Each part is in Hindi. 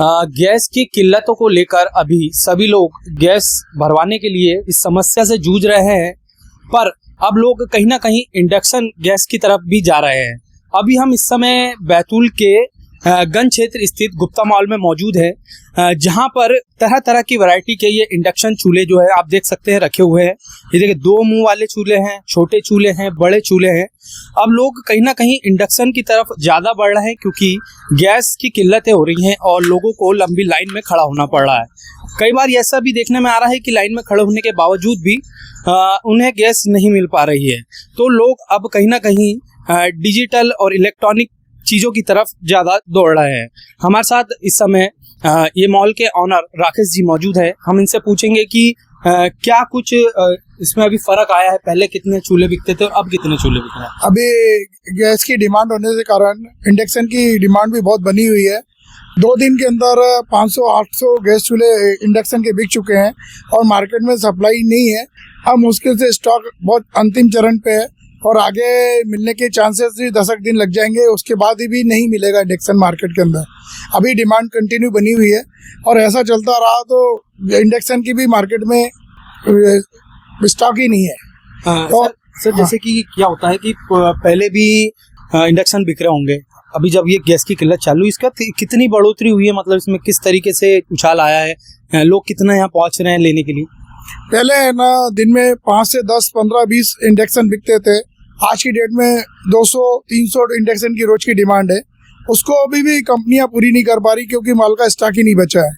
गैस की किल्लतों को लेकर अभी सभी लोग गैस भरवाने के लिए इस समस्या से जूझ रहे हैं, पर अब लोग कहीं ना कहीं इंडक्शन गैस की तरफ भी जा रहे हैं। अभी हम इस समय बैतूल के गंज क्षेत्र स्थित गुप्ता मॉल में मौजूद है, जहां पर तरह तरह की वैरायटी के ये इंडक्शन चूल्हे जो है आप देख सकते हैं रखे हुए हैं। ये देखिए 2 मुंह वाले चूल्हे हैं, छोटे चूल्हे हैं, बड़े चूल्हे हैं। अब लोग कहीं ना कहीं इंडक्शन की तरफ ज़्यादा बढ़ रहे हैं क्योंकि गैस की किल्लतें हो रही हैं और लोगों को लंबी लाइन में खड़ा होना पड़ रहा है। कई बार ऐसा भी देखने में आ रहा है कि लाइन में खड़े होने के बावजूद भी उन्हें गैस नहीं मिल पा रही है। तो लोग अब कहीं ना कहीं डिजिटल और इलेक्ट्रॉनिक चीज़ों की तरफ ज़्यादा दौड़ रहे हैं। हमारे साथ इस समय ये मॉल के ऑनर राकेश जी मौजूद है। हम इनसे पूछेंगे कि क्या कुछ इसमें अभी फ़र्क आया है, पहले कितने चूल्हे बिकते थे और अब कितने चूल्हे बिक रहे हैं। अभी गैस की डिमांड होने के कारण इंडक्शन की डिमांड भी बहुत बनी हुई है। 2 दिन के अंदर 500-800 गैस चूल्हे इंडक्शन के बिक चुके हैं और मार्केट में सप्लाई नहीं है। अब मुश्किल से स्टॉक बहुत अंतिम चरण पे है और आगे मिलने के चांसेस भी 10 दिन लग जाएंगे, उसके बाद ही भी नहीं मिलेगा इंडक्शन मार्केट के अंदर। अभी डिमांड कंटिन्यू बनी हुई है और ऐसा चलता रहा तो इंडक्शन की भी मार्केट में स्टॉक ही नहीं है। तो सर जैसे कि क्या होता है कि पहले भी इंडक्शन बिक रहे होंगे, अभी जब ये गैस की किल्लत चालू, इसका कितनी बढ़ोतरी हुई है, मतलब इसमें किस तरीके से उछाल आया है, लोग कितना यहाँ पहुँच रहे हैं लेने के लिए। पहले ना दिन में 5 से 10, 15, 20 इंडक्शन बिकते थे। आज की डेट में 200-300 इंडक्शन की रोज की डिमांड है। उसको अभी भी कंपनियां पूरी नहीं कर पा रही क्योंकि माल का स्टॉक ही नहीं बचा है।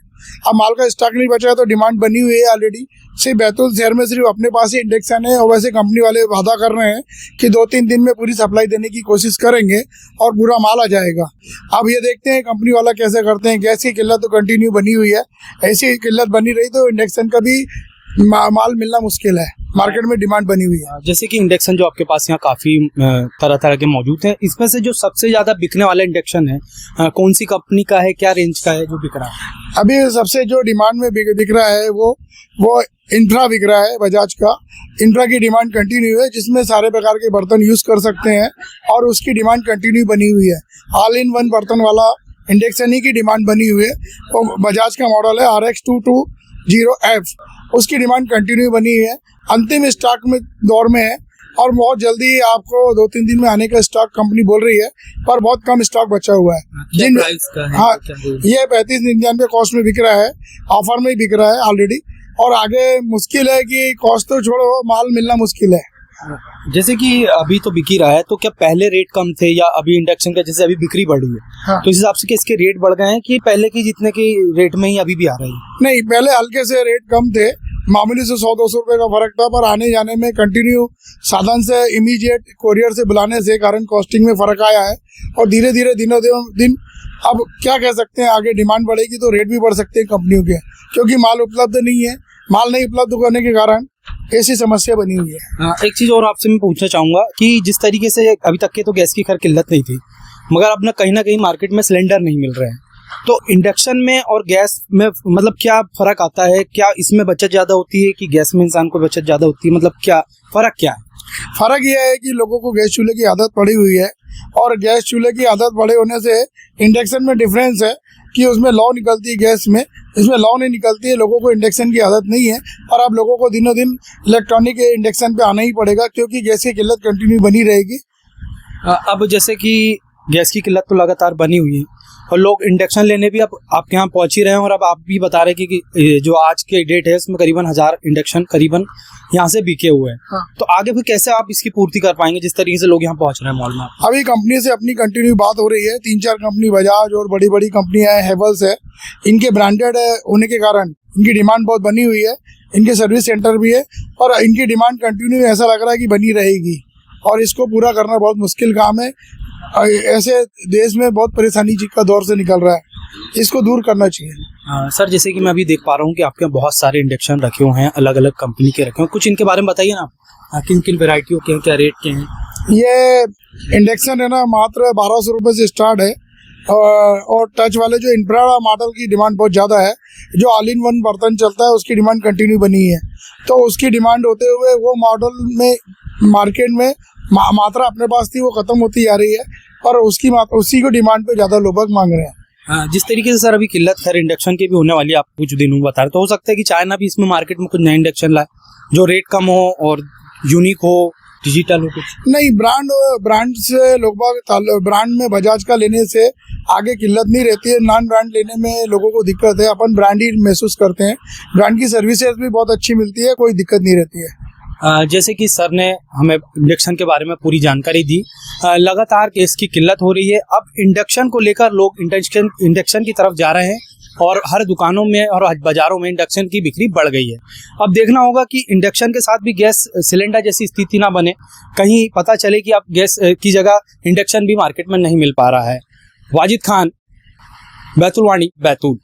अब माल का स्टॉक नहीं बचा है तो डिमांड बनी हुई है ऑलरेडी। सिर्फ बैतूल शहर में सिर्फ अपने पास ही इंडक्शन है और वैसे कंपनी वाले वादा कर रहे हैं कि 2-3 दिन में पूरी सप्लाई देने की कोशिश करेंगे और पूरा माल आ जाएगा। अब ये देखते हैं कंपनी वाला कैसे करते हैं। गैस की किल्लत तो कंटिन्यू बनी हुई है, ऐसी किल्लत बनी रही तो इंडक्शन का भी माल मिलना मुश्किल है। मार्केट में डिमांड बनी हुई है। जैसे कि इंडक्शन जो आपके पास यहाँ काफ़ी तरह तरह के मौजूद हैं, इसमें से जो सबसे ज़्यादा बिकने वाला इंडक्शन है कौन सी कंपनी का है, क्या रेंज का है जो बिक रहा है। अभी सबसे जो डिमांड में बिक रहा है वो इंफ्रा बिक रहा है, बजाज का। इंफ्रा की डिमांड कंटिन्यू है, जिसमें सारे प्रकार के बर्तन यूज़ कर सकते हैं और उसकी डिमांड कंटिन्यू बनी हुई है। ऑल इन वन बर्तन वाला इंडक्शन ही की डिमांड बनी हुई है। वो बजाज का मॉडल है RX220F, उसकी डिमांड कंटिन्यू बनी हुई है। अंतिम स्टॉक में दौर में है और बहुत जल्दी आपको 2-3 दिन में आने का स्टॉक कंपनी बोल रही है, पर बहुत कम स्टॉक बचा हुआ है। जिन प्राइस का है, हाँ, ये 3599 कॉस्ट में बिक रहा है, ऑफर में बिक रहा है ऑलरेडी। और आगे मुश्किल है कि कॉस्ट तो छोड़ो, माल मिलना मुश्किल है। जैसे कि अभी तो बिक ही रहा है, तो क्या पहले रेट कम थे या अभी इंडक्शन का जैसे अभी बिक्री बढ़ी है, हाँ। तो इस हिसाब से इसके रेट बढ़ गए हैं कि पहले की जितने के रेट में ही अभी भी आ रही है। नहीं, पहले हल्के से रेट कम थे, मामूली से 100-200 रुपए का फर्क था, पर आने जाने में कंटिन्यू साधन से इमीडिएट कोरियर से बुलाने से कारण कॉस्टिंग में फर्क आया है। और धीरे धीरे दिनों दिन अब क्या कह सकते हैं, आगे डिमांड बढ़ेगी तो रेट भी बढ़ सकते हैं कंपनियों के, क्योंकि माल उपलब्ध नहीं है। माल नहीं उपलब्ध होने के कारण ऐसी समस्या बनी हुई है। एक चीज़ और आपसे मैं पूछना चाहूँगा कि जिस तरीके से अभी तक के तो गैस की खैर किल्लत नहीं थी, मगर अब ना कहीं मार्केट में सिलेंडर नहीं मिल रहे हैं, तो इंडक्शन में और गैस में मतलब क्या फ़र्क आता है, क्या इसमें बचत ज़्यादा होती है कि गैस में इंसान को बचत ज़्यादा होती है, मतलब क्या फ़र्क क्या है। फ़र्क यह है कि लोगों को गैस चूल्हे की आदत पड़ी हुई है और गैस चूल्हे की आदत पड़े होने से इंडक्शन में डिफरेंस है कि उसमें लौ निकलती है गैस में, इसमें लौ नहीं निकलती है। लोगों को इंडक्शन की आदत नहीं है और अब लोगों को दिनों दिन इलेक्ट्रॉनिक इंडक्शन पे आना ही पड़ेगा क्योंकि गैस की किल्लत कंटिन्यू बनी रहेगी। अब जैसे कि गैस की किल्लत तो लगातार बनी हुई है और लोग इंडक्शन लेने भी अब आपके यहाँ पहुँच ही रहे हैं, और अब आप भी बता रहे हैं कि जो आज के डेट है उसमें करीबन 1000 इंडक्शन करीबन यहाँ से बिके हुए हैं। हाँ। तो आगे फिर कैसे आप इसकी पूर्ति कर पाएंगे जिस तरीके से लोग यहाँ पहुँच रहे हैं मॉल में। अभी कंपनी से अपनी कंटिन्यू बात हो रही है, 3-4 कंपनी, बजाज और बड़ी बड़ी कंपनियां हैं, हेवल्स है, इनके ब्रांडेड होने के कारण इनकी डिमांड बहुत बनी हुई है। इनके सर्विस सेंटर भी है और इनकी डिमांड कंटिन्यू ऐसा लग रहा है कि बनी रहेगी और इसको पूरा करना बहुत मुश्किल काम है। ऐसे देश में बहुत परेशानी का दौर से निकल रहा है, इसको दूर करना चाहिए। सर जैसे कि मैं अभी देख पा रहा हूँ कि आपके यहाँ बहुत सारे इंडक्शन रखे हुए हैं, अलग अलग कंपनी के रखे हुए हैं, कुछ इनके बारे में बताइए ना, किन किन वेराइटियों के हैं, क्या रेट के हैं। ये इंडक्शन है ना, मात्र 1200 रुपये से स्टार्ट है और टच वाले जो इंफ्रा मॉडल की डिमांड बहुत ज़्यादा है। जो ऑल इन वन बर्तन चलता है उसकी डिमांड कंटिन्यू बनी है, तो उसकी डिमांड होते हुए वो मॉडल में मार्केट में मात्रा अपने पास थी वो ख़त्म होती जा रही है और उसी को डिमांड पे ज़्यादा लोग मांग रहे हैं। जिस तरीके से सर अभी किल्लत खैर इंडक्शन की भी होने वाली है, आप कुछ दिनों में बता रहे, तो हो सकता है कि चाइना भी इसमें मार्केट में कुछ नया इंडक्शन लाए जो रेट कम हो और यूनिक हो, डिजिटल हो कुछ। नहीं, ब्रांड से लोग ब्रांड में बजाज का लेने से आगे किल्लत नहीं रहती है। नॉन ब्रांड लेने में लोगों को दिक्कत है, अपन ब्रांड ही महसूस करते हैं। ब्रांड की सर्विसेज भी बहुत अच्छी मिलती है, कोई दिक्कत नहीं रहती है। जैसे कि सर ने हमें इंडक्शन के बारे में पूरी जानकारी दी, लगातार गैस की किल्लत हो रही है। अब इंडक्शन को लेकर लोग इंडक्शन की तरफ जा रहे हैं और हर दुकानों में और बाजारों में इंडक्शन की बिक्री बढ़ गई है। अब देखना होगा कि इंडक्शन के साथ भी गैस सिलेंडर जैसी स्थिति ना बने, कहीं पता चले कि अब गैस की जगह इंडक्शन भी मार्केट में नहीं मिल पा रहा है। वाजिद खान, बैतुल वाणी, बैतूल।